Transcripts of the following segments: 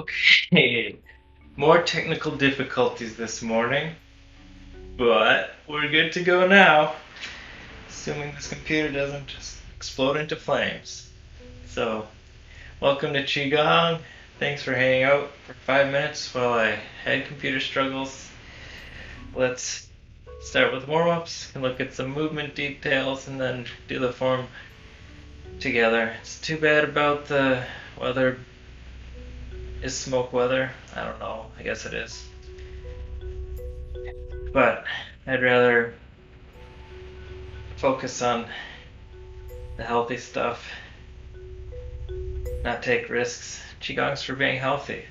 Okay, more technical difficulties this morning, but we're good to go now, assuming this computer doesn't just explode into flames. So, welcome to Qigong. Thanks for hanging out for 5 minutes while I had computer struggles. Let's start with warm-ups and look at some movement details and then do the form together. It's too bad about the weather. Is smoke weather? I don't know. I guess it is. But I'd rather focus on the healthy stuff, not take risks. Qigong's for being healthy.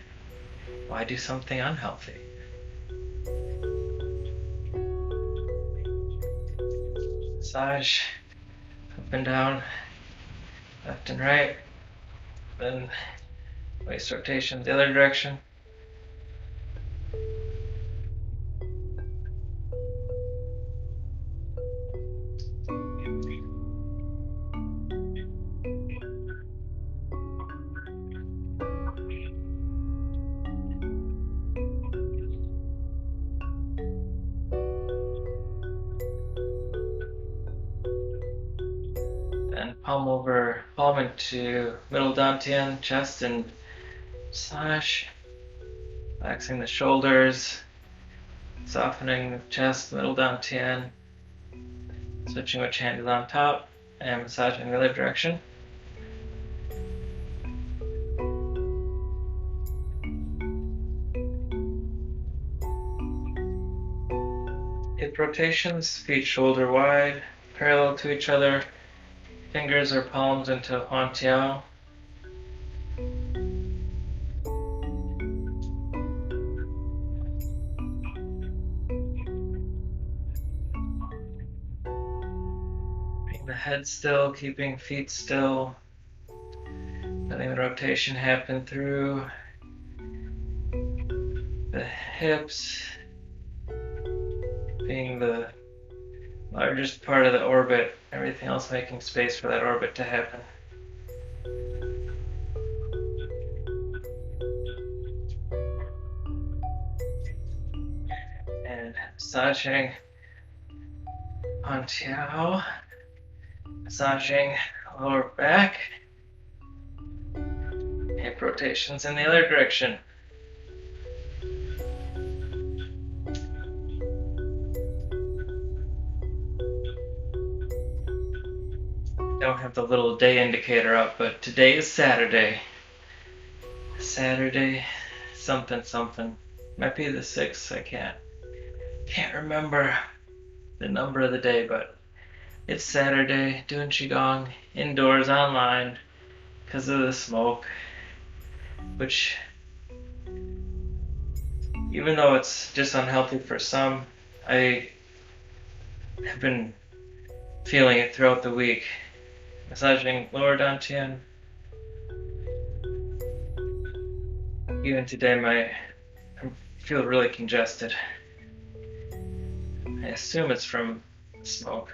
Why do something unhealthy? Massage up and down, left and right, then waist rotation the other direction. Then palm into middle dantian, chest and massage, relaxing the shoulders, softening the chest, middle dantian, switching which hand is on top, and massaging the other direction. Hip rotations, feet shoulder wide, parallel to each other, fingers or palms into Huan Tiao. Keeping the head still, keeping feet still, letting the rotation happen through the hips, being the largest part of the orbit, everything else making space for that orbit to happen. And massaging Huan Tiao, massaging lower back, hip rotations in the other direction. Don't have the little day indicator up, but today is Saturday. Saturday something something. Might be the 6th, I can't remember the number of the day, but it's Saturday, doing Qigong, indoors, online, because of the smoke, which, even though it's just unhealthy for some, I have been feeling it throughout the week. Massaging lower dantian. Even today, I feel really congested. I assume it's from smoke.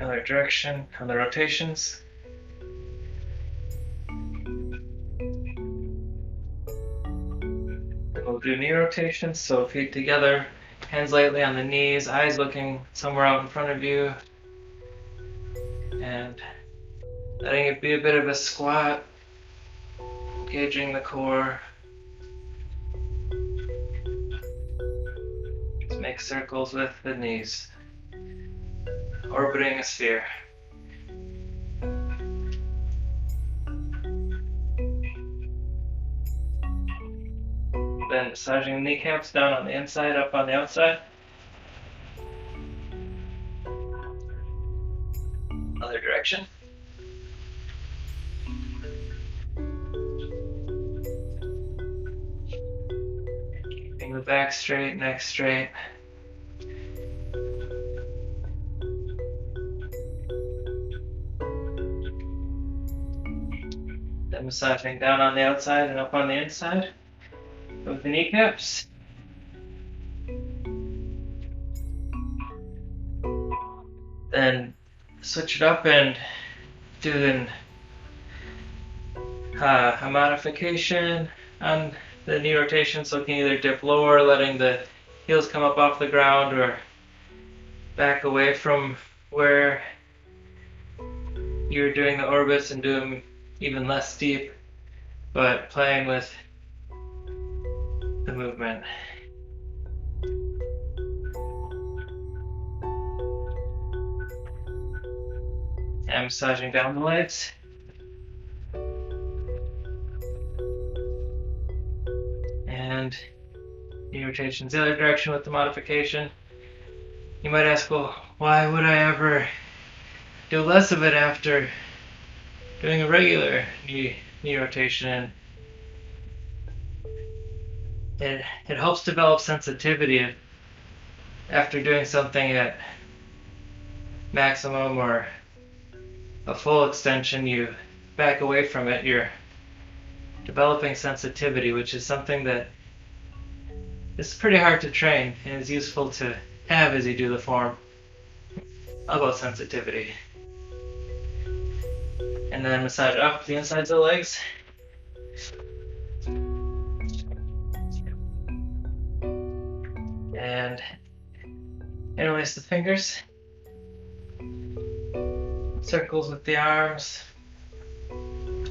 Other direction on the rotations. We'll do knee rotations, so feet together, hands lightly on the knees, eyes looking somewhere out in front of you, and letting it be a bit of a squat, engaging the core. Just make circles with the knees, orbiting a sphere. Then massaging the kneecaps down on the inside, up on the outside. Other direction. Keeping the back straight, neck straight. Then massaging down on the outside and up on the inside with the kneecaps. Then switch it up and do a modification on the knee rotation, so it can either dip lower, letting the heels come up off the ground, or back away from where you're doing the orbits and do them even less steep, but playing with the movement. And massaging down the legs. And knee rotations the other direction with the modification. You might ask, well, why would I ever do less of it after doing a regular knee rotation? It helps develop sensitivity. After doing something at maximum or a full extension, you back away from it, you're developing sensitivity, which is something that is pretty hard to train and is useful to have as you do the form about sensitivity. And then massage up the insides of the legs. And interlace the fingers. Circles with the arms.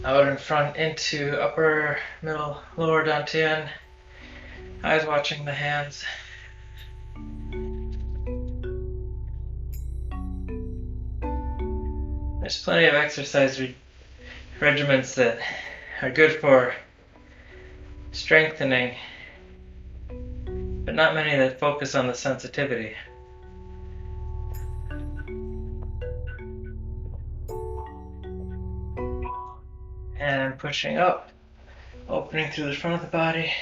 Out in front into upper, middle, lower dantian. Eyes watching the hands. There's plenty of exercise regimens that are good for strengthening, but not many that focus on the sensitivity. And pushing up, opening through the front of the body.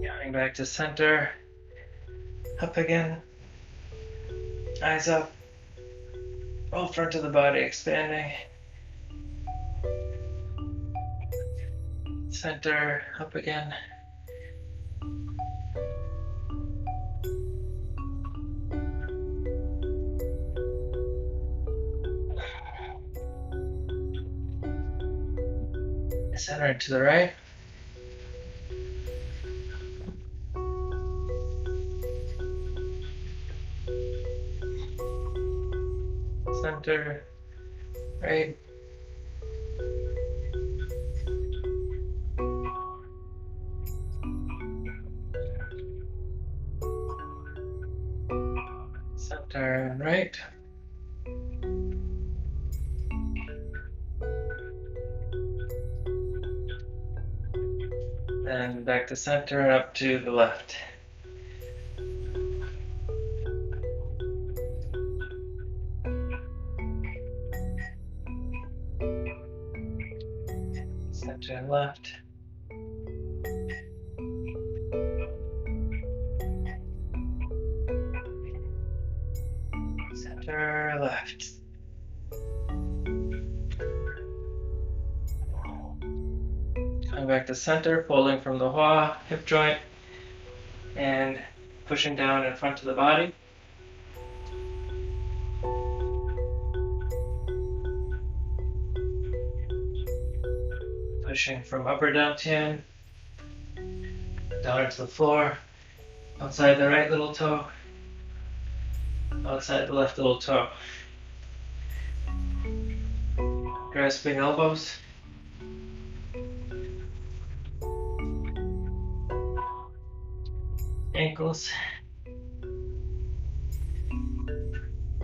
Coming back to center. Up again. Eyes up. Whole front of the body expanding. Center, up again. Center to the right. Center, right. Center and right. And back to center and up to the left. Center and left. Center, left. Coming back to center, pulling from the hua, hip joint, and pushing down in front of the body. Pushing from upper dantian down into the floor, outside the right little toe, outside the left little toe. Grasping elbows. Ankles.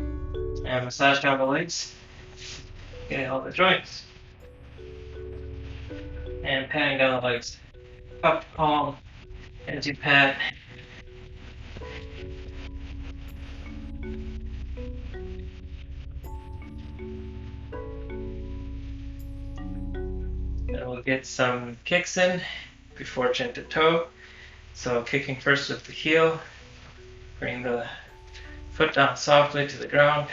And massage down the legs. Getting all the joints. And patting down the legs. Up palm as you pat. And we'll get some kicks in before chin to toe. So kicking first with the heel. Bring the foot down softly to the ground.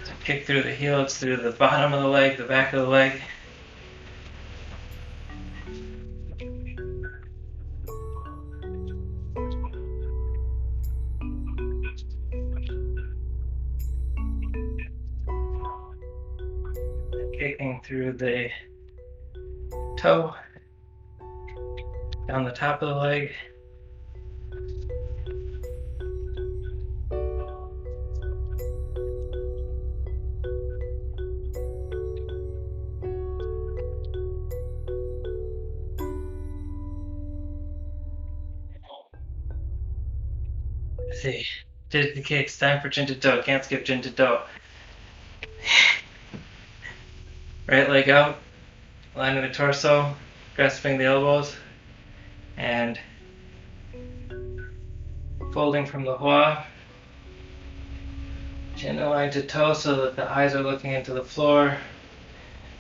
So kick through the heel, it's through the bottom of the leg, the back of the leg. taking through the toe, down the top of the leg. Let's see, did the cakes, time for chin to toe. Can't skip chin to toe. Right leg out, lining the torso, grasping the elbows, and folding from the hua. Chin aligned to toe so that the eyes are looking into the floor,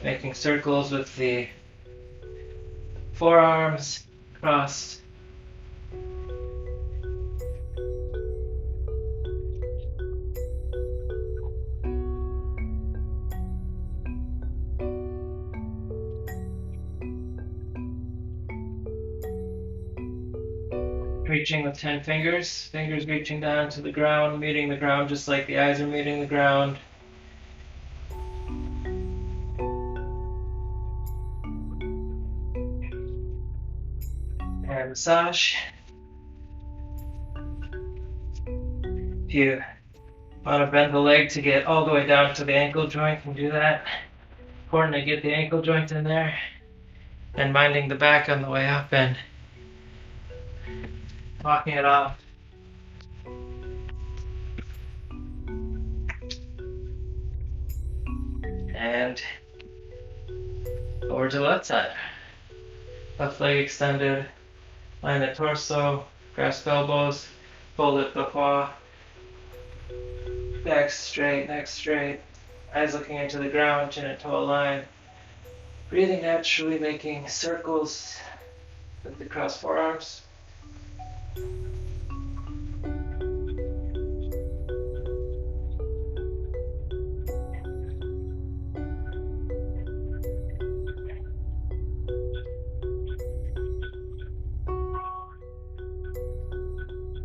making circles with the forearms crossed. Reaching with 10 fingers, fingers reaching down to the ground, meeting the ground just like the eyes are meeting the ground. And massage. If you want to bend the leg to get all the way down to the ankle joint, you can do that. Important to get the ankle joint in there. And minding the back on the way up and walking it off. And over to the left side. Left leg extended, line the torso, grasp elbows, fold at the hua. Back straight, neck straight, eyes looking into the ground, chin and toe aligned. Breathing naturally, making circles with the crossed forearms.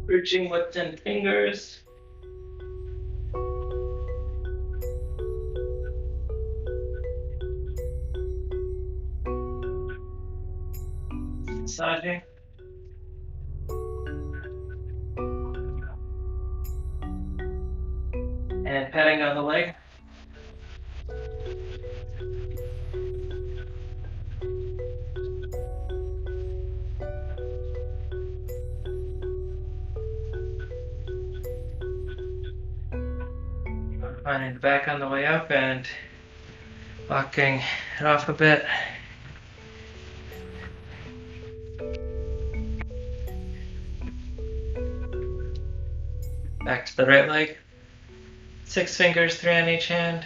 Reaching with 10 fingers. Massaging. And patting on the leg. Finding the back on the way up and walking it off a bit. Back to the right leg. 6 fingers, 3 on each hand.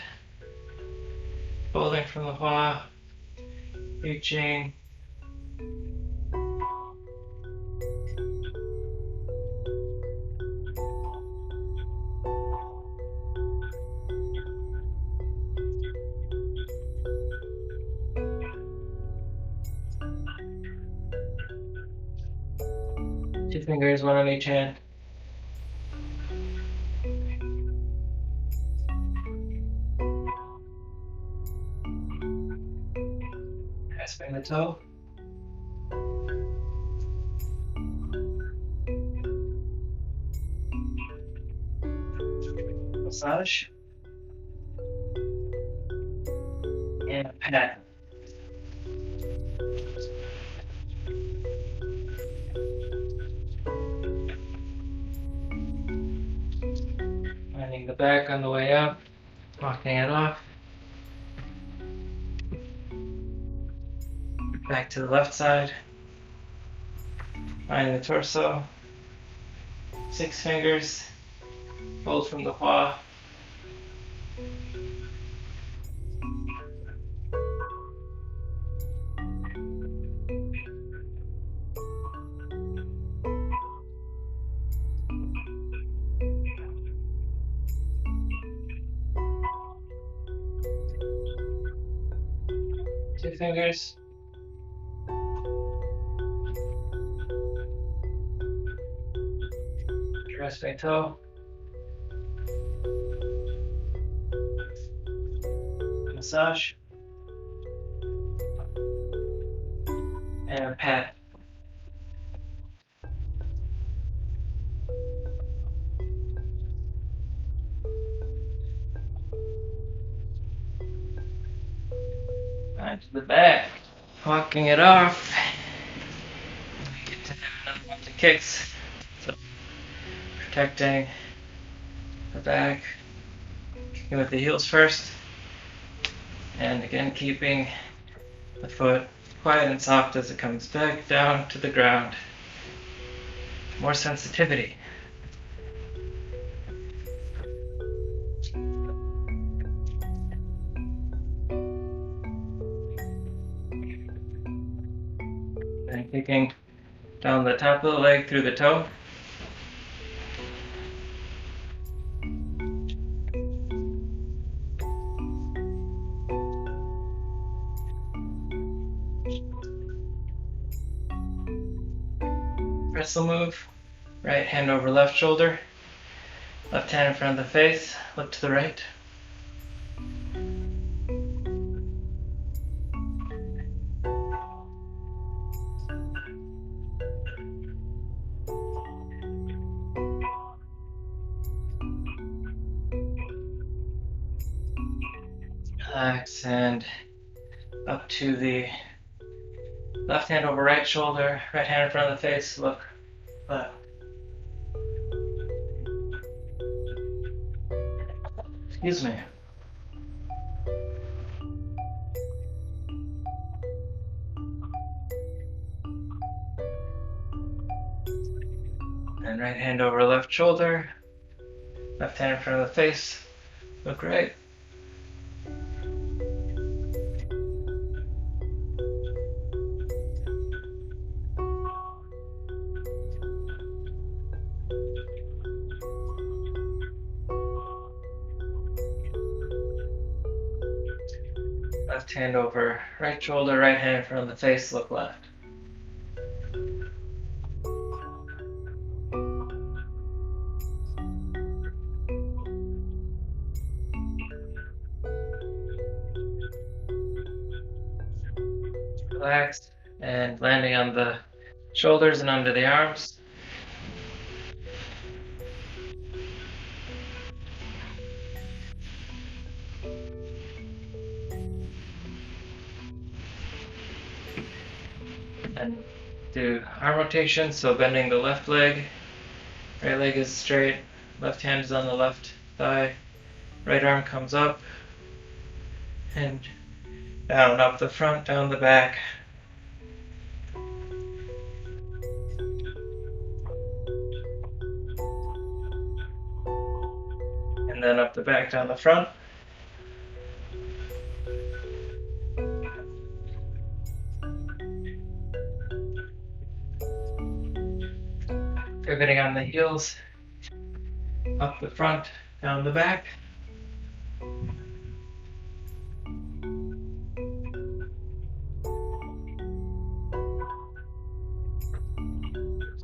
Folding from the hua. Reaching. Two fingers, 1 on each hand. Grasping the toe. Massage. And pat. Finding the back on the way up, walking it off. Back to the left side. Finding the torso. 6 fingers. Fold from the hua. Two fingers. Grasping toe. Massage. and a pat. Onto the back. Walking it off. We get to have another one of the kicks. So protecting the back. Kicking with the heels first. And again keeping the foot quiet and soft as it comes back down to the ground. More sensitivity. And kicking down the top of the leg through the toe. Wrestle move. Right hand over left shoulder. Left hand in front of the face. Look to the right. Relax and up to the left hand over right shoulder, right hand in front of the face, look left. Excuse me. And right hand over left shoulder, left hand in front of the face, look right. Left hand over right shoulder, right hand in front of the face, look left. Relax and landing on the shoulders and under the arms. And do arm rotation, so bending the left leg, right leg is straight, left hand is on the left thigh, right arm comes up, and down, up the front, down the back. And then up the back, down the front. Pivoting on the heels, up the front, down the back.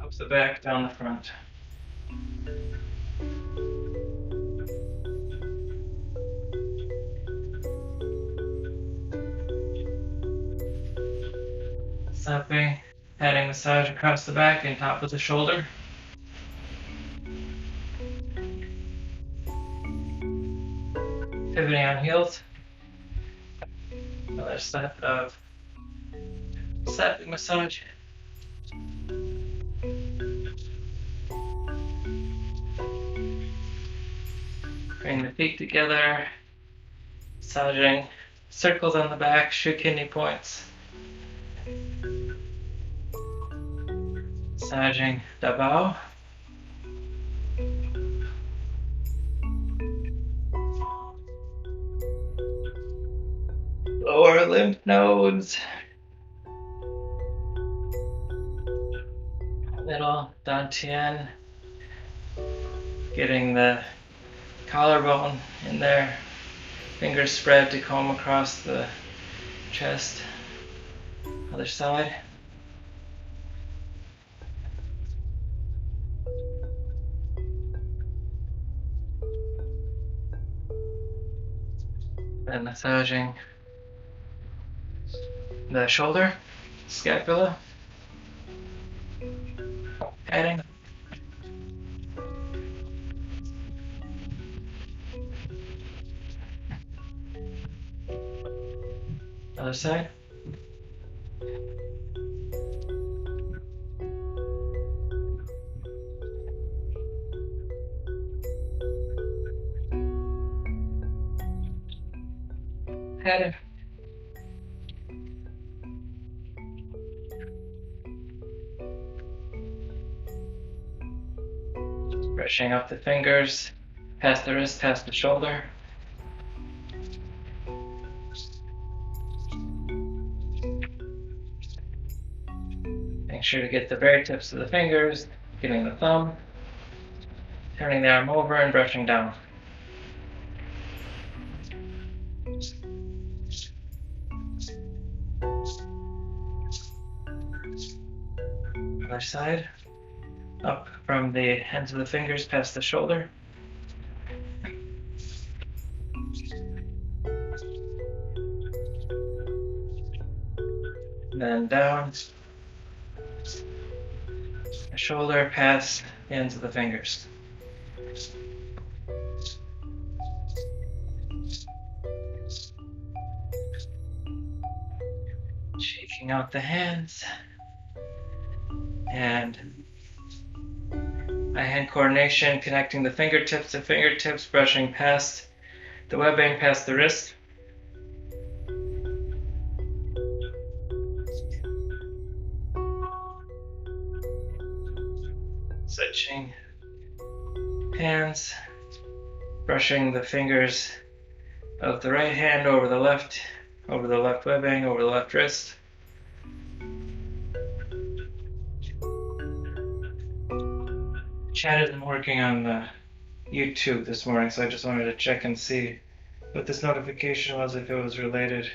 Up the back, down the front. Stopping, adding massage across the back and top of the shoulder. Pivoting on heels. Another set of stepping massage. Bring the feet together, massaging circles on the back, shoe kidney points. Massaging the bow. Lower lymph nodes. Middle dantian. Getting the collarbone in there. Fingers spread to comb across the chest. Other side. And massaging the shoulder. scapula, heading, other side. Head. Brushing up the fingers, past the wrist, past the shoulder. Make sure to get the very tips of the fingers, getting the thumb, turning the arm over and brushing down. Other side, up from the ends of the fingers past the shoulder. Then down the shoulder past the ends of the fingers. Shaking out the hands and eye-hand coordination, connecting the fingertips to fingertips, brushing past the webbing, past the wrist. Switching hands, brushing the fingers of the right hand over the left webbing, over the left wrist. Chat isn't working on the YouTube this morning, so I just wanted to check and see what this notification was, if it was related.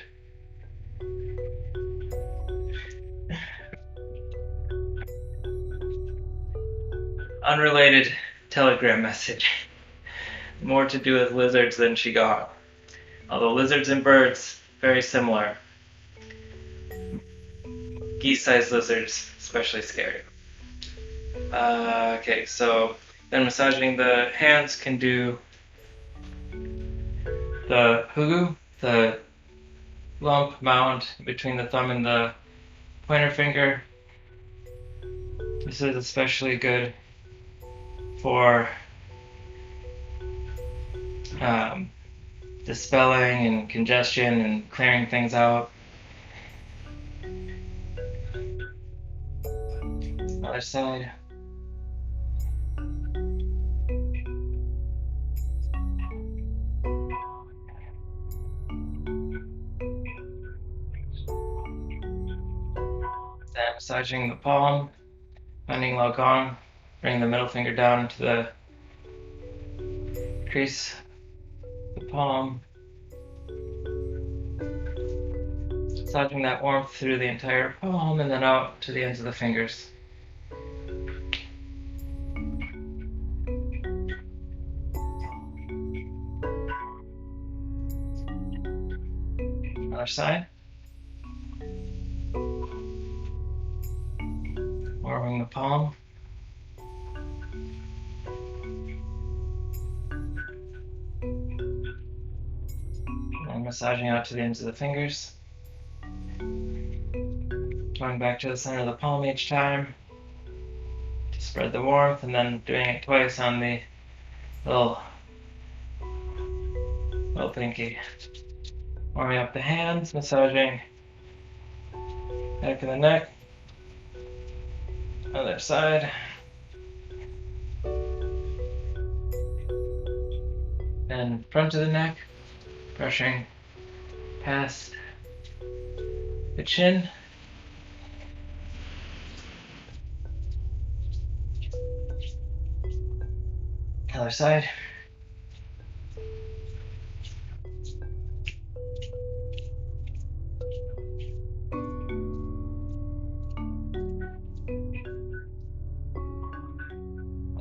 Unrelated Telegram message. More to do with lizards than she got. Although lizards and birds, very similar. Geese-sized lizards, especially scary. Okay, so then massaging the hands can do the hugu, the lump mound between the thumb and the pointer finger. This is especially good for dispelling and congestion and clearing things out. Other side. Then massaging the palm, finding Laogang, bring the middle finger down into the crease of the palm. Massaging that warmth through the entire palm and then out to the ends of the fingers. Other side. Warming the palm. And massaging out to the ends of the fingers. Going back to the center of the palm each time to spread the warmth, and then doing it twice on the little pinky. Warming up the hands, massaging back of the neck. Other side. And front of the neck, brushing past the chin. Other side.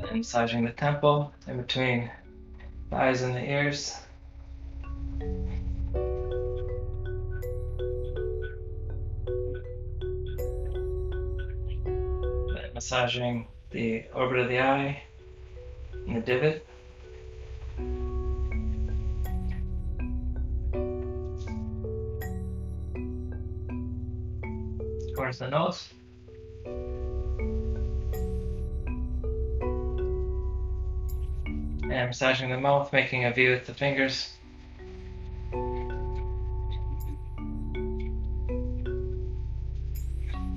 And massaging the temple in between the eyes and the ears. massaging the orbit of the eye and the divot. Towards the nose. And massaging the mouth, making a V with the fingers.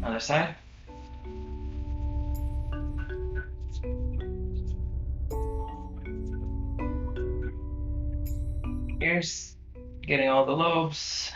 Other side. Ears, getting all the lobes.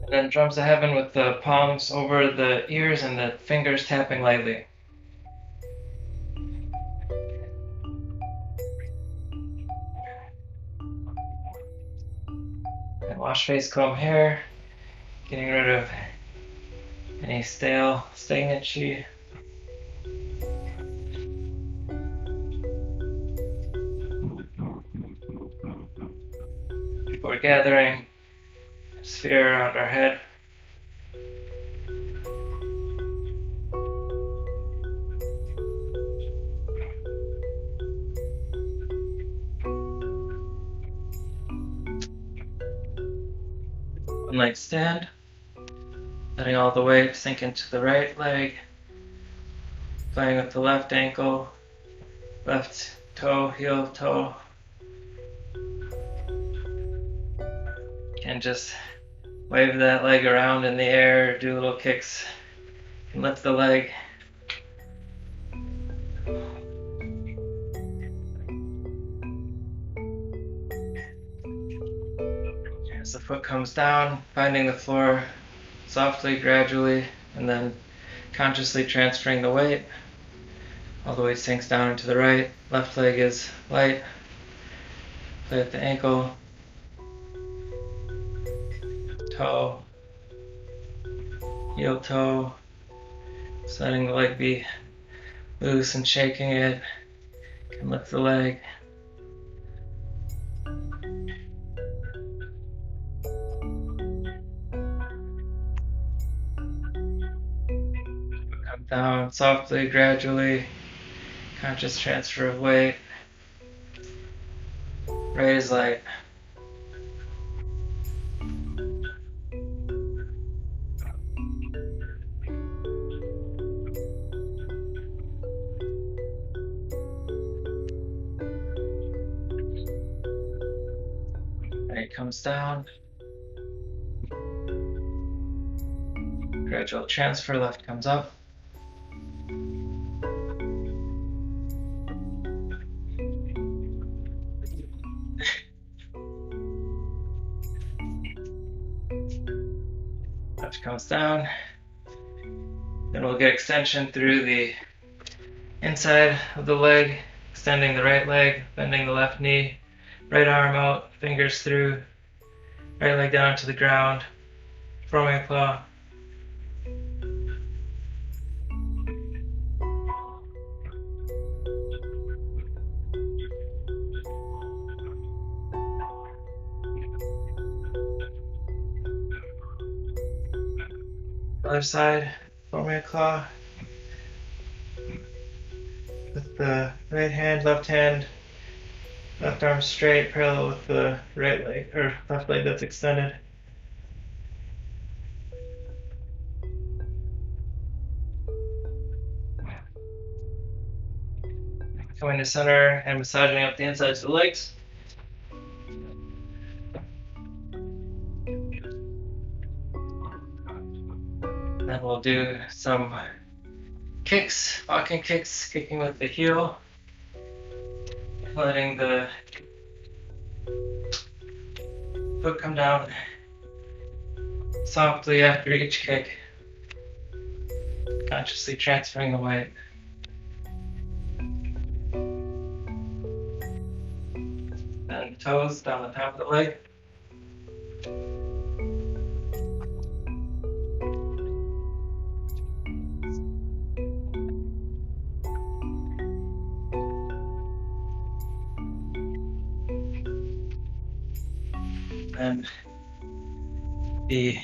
And then drums of heaven with the palms over the ears and the fingers tapping lightly. And wash face, comb hair, getting rid of any stale, stagnant chi. Before gathering a sphere around our head. One leg stand, letting all the weight sink into the right leg, playing with the left ankle, left toe, heel, toe. And just wave that leg around in the air, do little kicks, and lift the leg. As the foot comes down, finding the floor softly, gradually, and then consciously transferring the weight. All the weight sinks down into the right. Left leg is light. Play with the ankle, toe, heel, toe. Just letting the leg be loose and shaking it. Can lift the leg. Come down softly, gradually. Conscious transfer of weight. Right is light. Right comes down. Gradual transfer, left comes up. Left comes down. Then we'll get extension through the inside of the leg, extending the right leg, bending the left knee, right arm out, fingers through, right leg down to the ground, forming a claw. Other side, forming a claw. With the right hand, left arm straight, parallel with the right leg, or left leg that's extended. Coming to center and massaging up the insides of the legs. Then we'll do some kicks, walking kicks, kicking with the heel, letting the foot come down softly after each kick, consciously transferring the weight. Then toes down the top of the leg. and the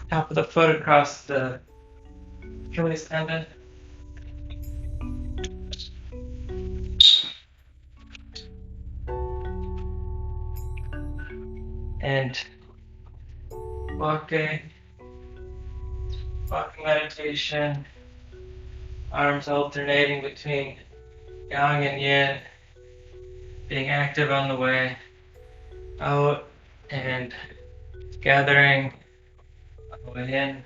top of the foot across the Achilles tendon. And walking meditation, arms alternating between yang and yin, being active on the way out and gathering on the way in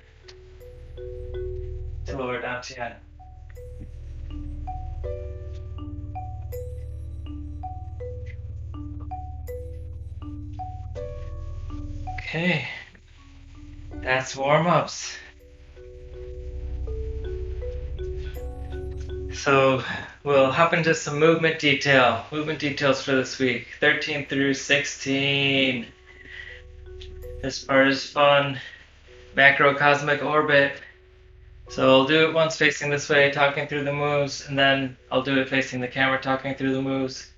to lower dantian. Okay, that's warm-ups. So we'll hop into some movement details for this week, 13 through 16. This part is fun. Macrocosmic orbit. So I'll do it once facing this way, talking through the moves, and then I'll do it facing the camera, talking through the moves.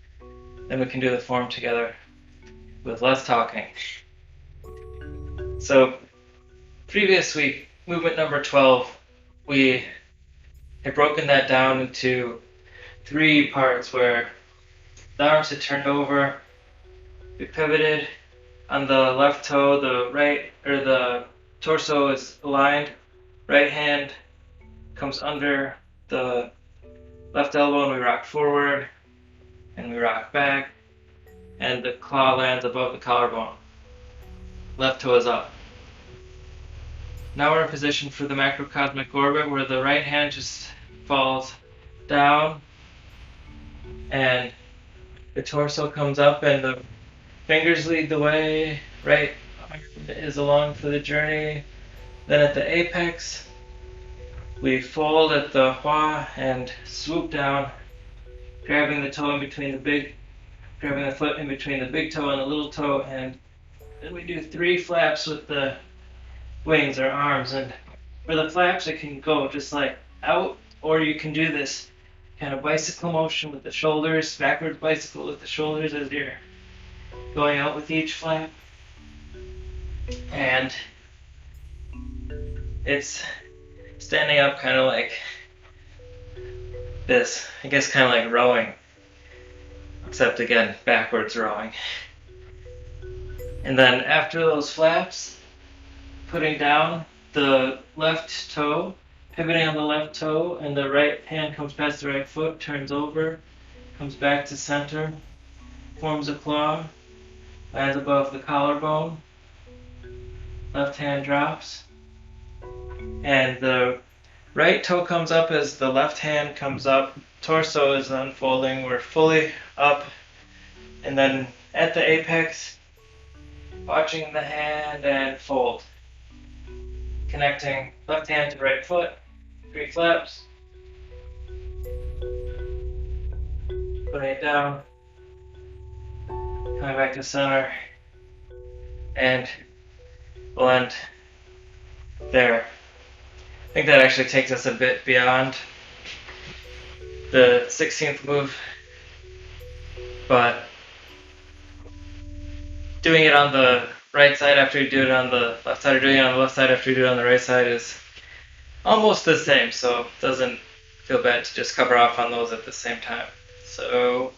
Then we can do the form together with less talking. So previous week, movement number 12, we had broken that down into 3 parts where the arms had turned over, we pivoted on the left toe, the torso is aligned, right hand comes under the left elbow and we rock forward and we rock back, and the claw lands above the collarbone. Left toe is up. Now we're in position for the macrocosmic orbit where the right hand just falls down and the torso comes up and the fingers lead the way. Right arm is along for the journey. Then at the apex, we fold at the hua and swoop down, grabbing the toe in between grabbing the foot in between the big toe and the little toe, and then we do 3 flaps with the wings or arms. And for the flaps, it can go just like out, or you can do this kind of bicycle motion with the shoulders, backward bicycle with the shoulders as you're going out with each flap. And it's standing up kind of like this, I guess kind of like rowing, except again, backwards rowing. And then after those flaps, putting down the left toe, pivoting on the left toe, and the right hand comes past the right foot, turns over, comes back to center, forms a claw, lands above the collarbone, left hand drops, and the right toe comes up as the left hand comes up, torso is unfolding, we're fully up, and then at the apex, watching the hand and fold. Connecting left hand to right foot, 3 flaps. Putting it down, coming back to center, and we'll end there. I think that actually takes us a bit beyond the 16th move, but doing it on the right side after you do it on the left side, or doing it on the left side after you do it on the right side is almost the same, so it doesn't feel bad to just cover off on those at the same time. So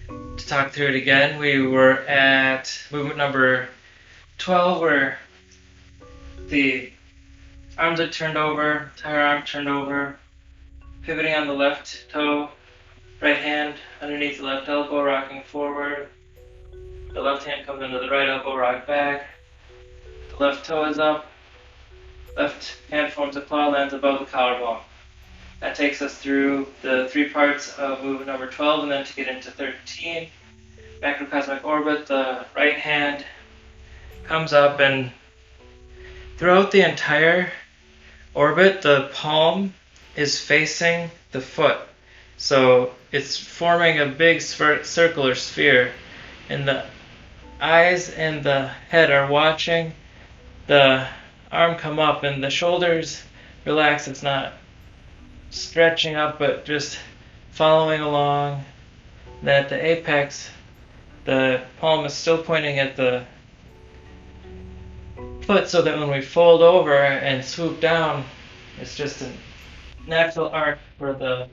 to talk through it again, we were at movement number 12 where the arms are turned over, entire arm turned over, pivoting on the left toe, right hand underneath the left elbow, rocking forward. The left hand comes under the right elbow, rock back. The left toe is up. Left hand forms a claw, lands above the collarbone. That takes us through the 3 parts of movement number 12, and then to get into 13, macrocosmic orbit, the right hand comes up, and throughout the entire orbit, the palm is facing the foot. So it's forming a big circular sphere, and the eyes and the head are watching the arm come up, and the shoulders relax. It's not stretching up, but just following along. Then at the apex, the palm is still pointing at the foot so that when we fold over and swoop down, it's just a natural arc for the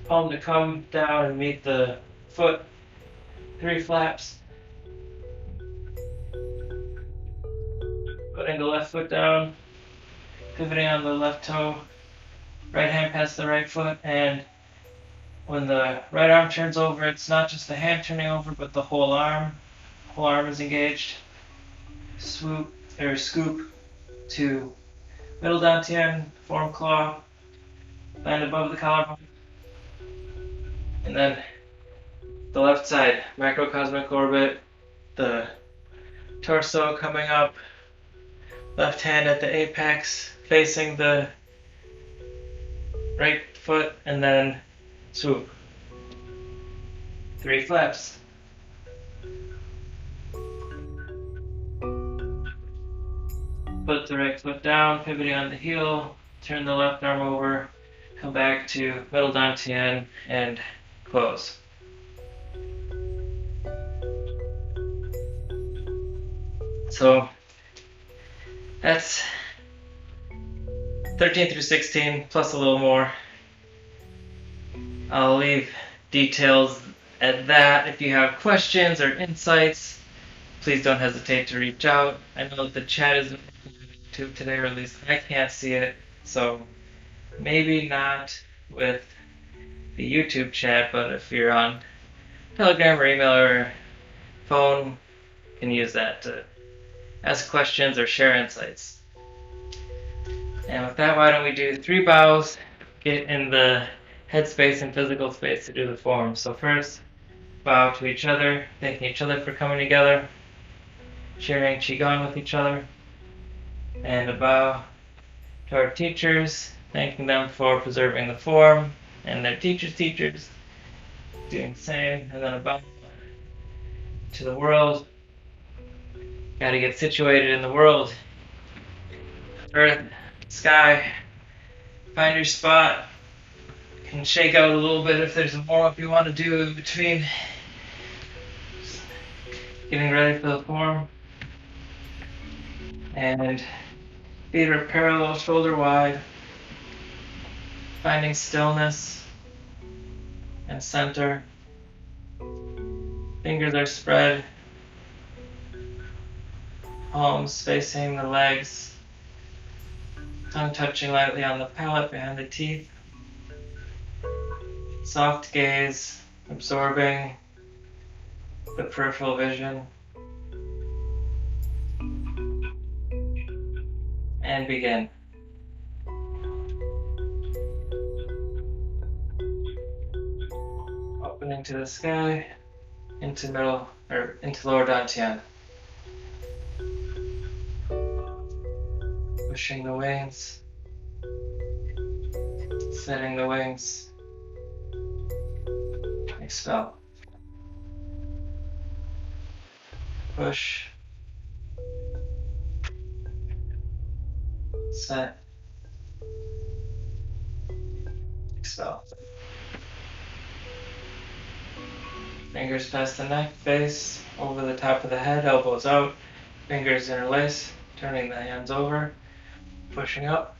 palm to come down and meet the foot. 3 flaps. Putting the left foot down, pivoting on the left toe, right hand past the right foot, and when the right arm turns over, it's not just the hand turning over, but the whole arm. Whole arm is engaged. Swoop or scoop to middle dantian, form claw, land above the collarbone, and then the left side, macrocosmic orbit, the torso coming up, left hand at the apex, facing the right foot, and then swoop. 3 flaps. Put the right foot down, pivoting on the heel, turn the left arm over, come back to middle dantian, and close. So that's 13 through 16 plus a little more. I'll leave details at that. If you have questions or insights, please don't hesitate to reach out. I know that the chat is on YouTube today, or at least I can't see it, so maybe not with the YouTube chat, but if you're on Telegram or email or phone, you can use that to ask questions or share insights. And with that, why don't we do 3 bows, get in the headspace and physical space to do the form. So first, bow to each other, thanking each other for coming together, sharing Qigong with each other, and a bow to our teachers, thanking them for preserving the form, and their teachers' teachers, doing the same, and then a bow to the world. Got to get situated in the world. Earth, sky, find your spot. You can shake out a little bit if there's a warm-up you want to do in between. Just getting ready for the form. And feet are parallel, shoulder wide. Finding stillness and center. Fingers are spread. Palms facing the legs. Tongue touching lightly on the palate behind the teeth. Soft gaze, absorbing the peripheral vision. And begin. Opening to the sky, into lower dantian. Pushing the wings, setting the wings, expel. Push, set, expel. Fingers past the neck, face over the top of the head, elbows out, fingers interlace, turning the hands over, pushing up,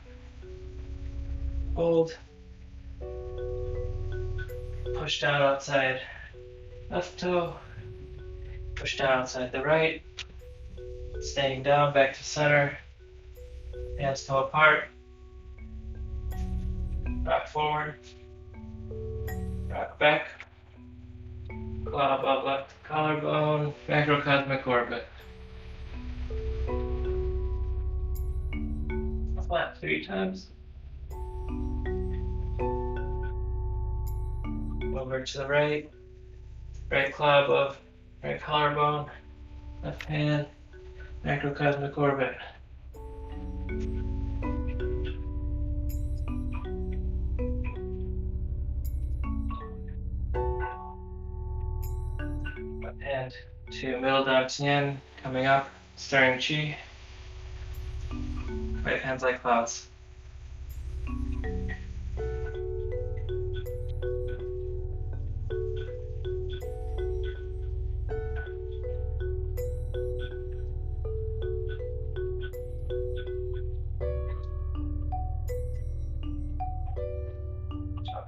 hold, push down outside left toe, push down outside the right, staying down, back to center, hands toe apart, rock forward, rock back, claw above left collarbone, macrocosmic orbit. Flat 3 times. Over to the right, right claw above right collarbone, left hand, macrocosmic orbit. Left hand to middle dantian, coming up, stirring chi. Right hands like clouds.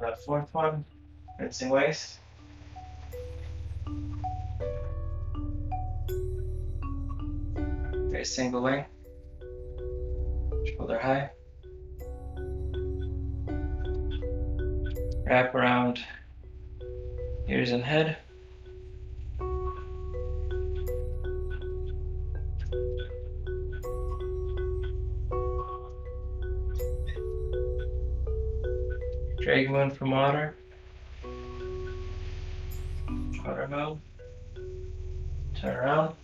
that fourth one, rinsing waist. Face single wing, shoulder high. Wrap around ears and head. Drag moon from water. Water mode. Turn around.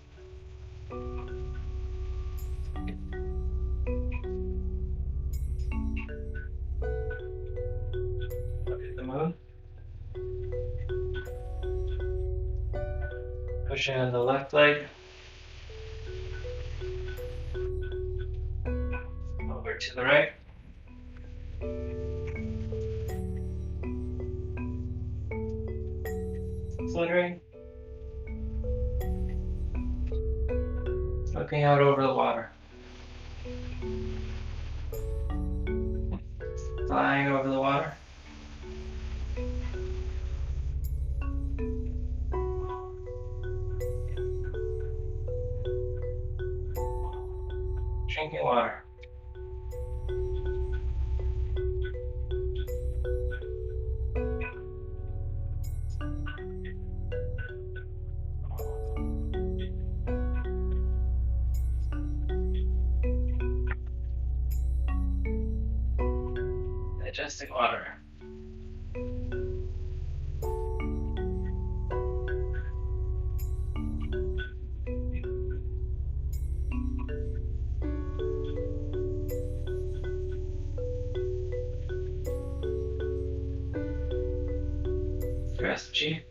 Look at the moon. Pushing on the left leg. Over to the right. Fluttering. Looking out over the water. Flying over the water. Drinking water. Digesting water. Grasp chi.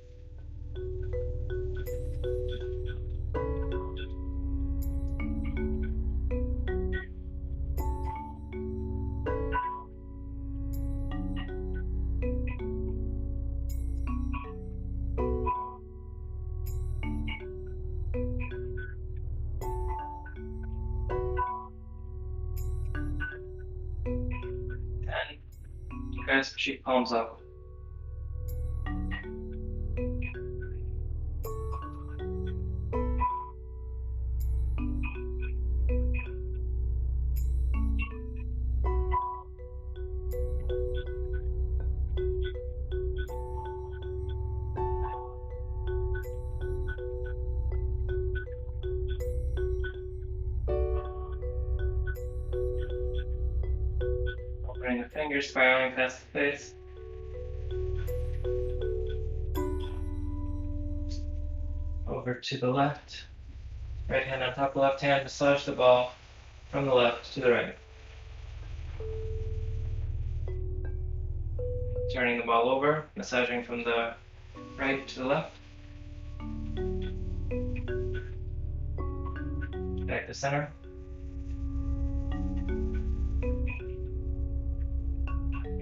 And grasp chi, palms up. Opening the fingers, spiraling past the face. Over to the left. Right hand on top of left hand, massage the ball from the left to the right. Turning the ball over, massaging from the right to the left. Back to center.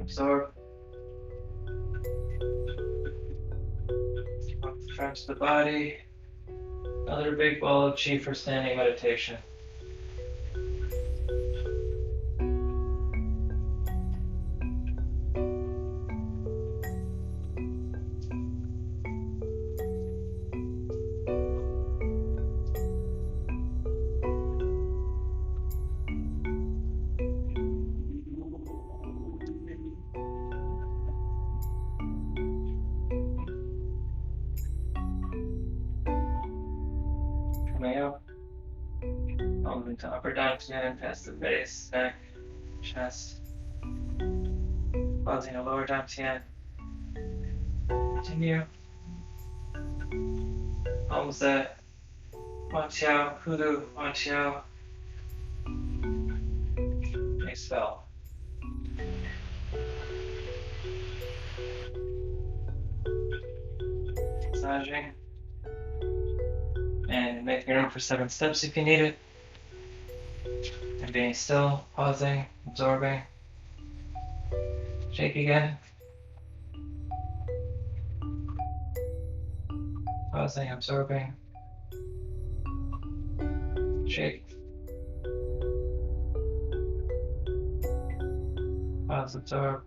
Absorb. Up the front of the body. Another big ball of chi for standing meditation. Coming up. Palms into upper dantian, past the face, neck, chest. Pausing a lower dantian. Continue. Palms at Wan Qiao, Hulu, Wan Qiao. Expel. Massaging. And making room for 7 steps if you need it. And being still, pausing, absorbing. Shake again. Pausing, absorbing. Shake. Pause, absorb.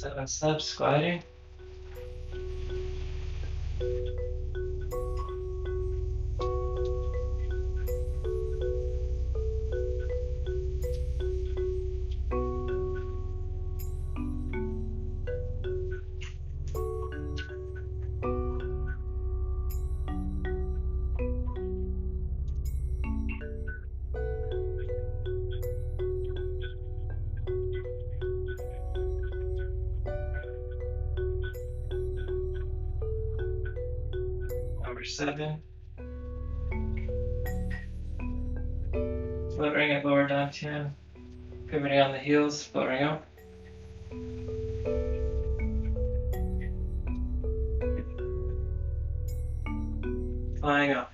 7 steps, gliding. Number 7. Fluttering at lower dantian. Pivoting on the heels, fluttering up. Flying up.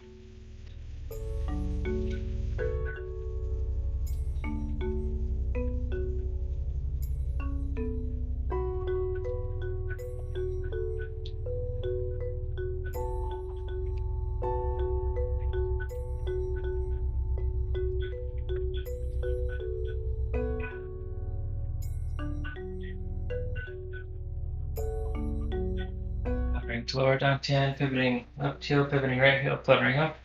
Fluttering to lower dantian, pivoting left heel, pivoting right heel, fluttering up.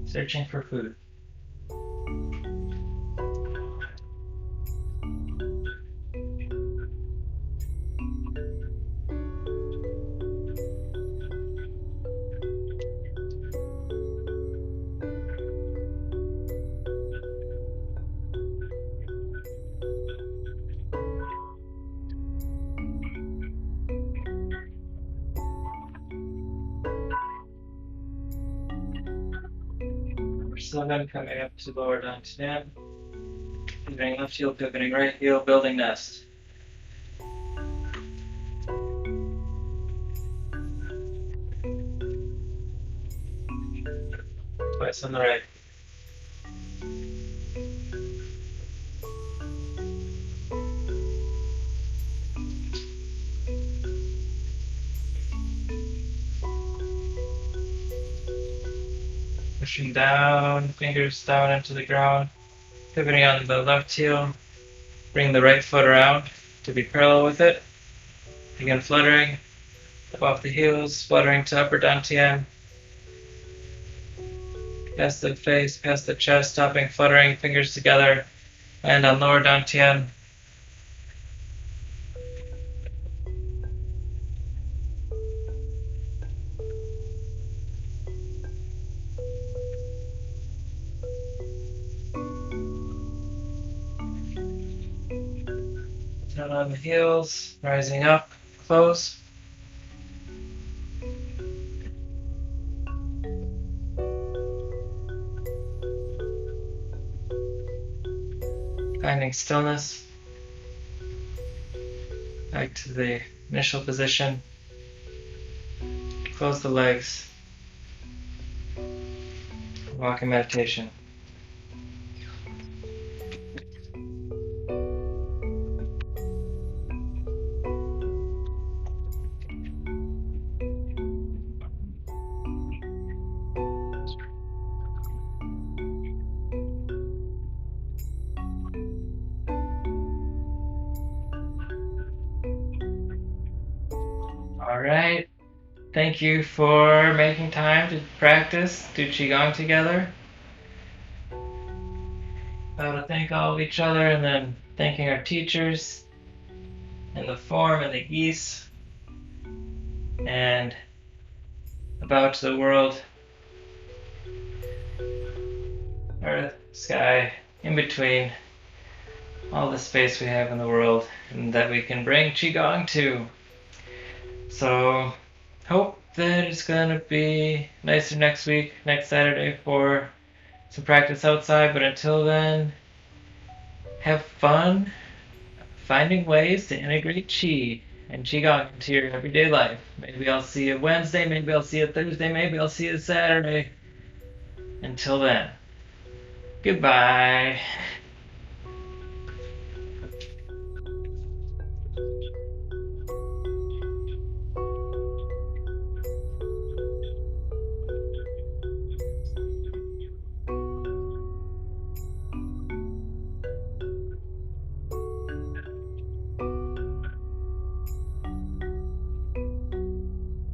Searching for food. Number 7, coming up to lower dantian. Pivoting left heel, pivoting right heel, building nest. Twice on the right. Pushing down, fingers down into the ground. Pivoting on the left heel. Bring the right foot around to be parallel with it. Again, fluttering. Up off the heels, fluttering to upper dantian. Past the face, past the chest, stopping, fluttering, fingers together. Land on lower dantian. Down on the heels, rising up, close. Finding stillness. Back to the initial position. Close the legs. Walking meditation. All right. Thank you for making time to practice, do Qigong together. I want to thank all of each other and then thanking our teachers and the form and the geese and about the world, earth, sky, in between, all the space we have in the world and that we can bring Qigong to. So, hope that it's going to be nicer next week, next Saturday for some practice outside. But until then, have fun finding ways to integrate Qi and Qigong into your everyday life. Maybe I'll see you Wednesday, maybe I'll see you Thursday, maybe I'll see you Saturday. Until then, goodbye.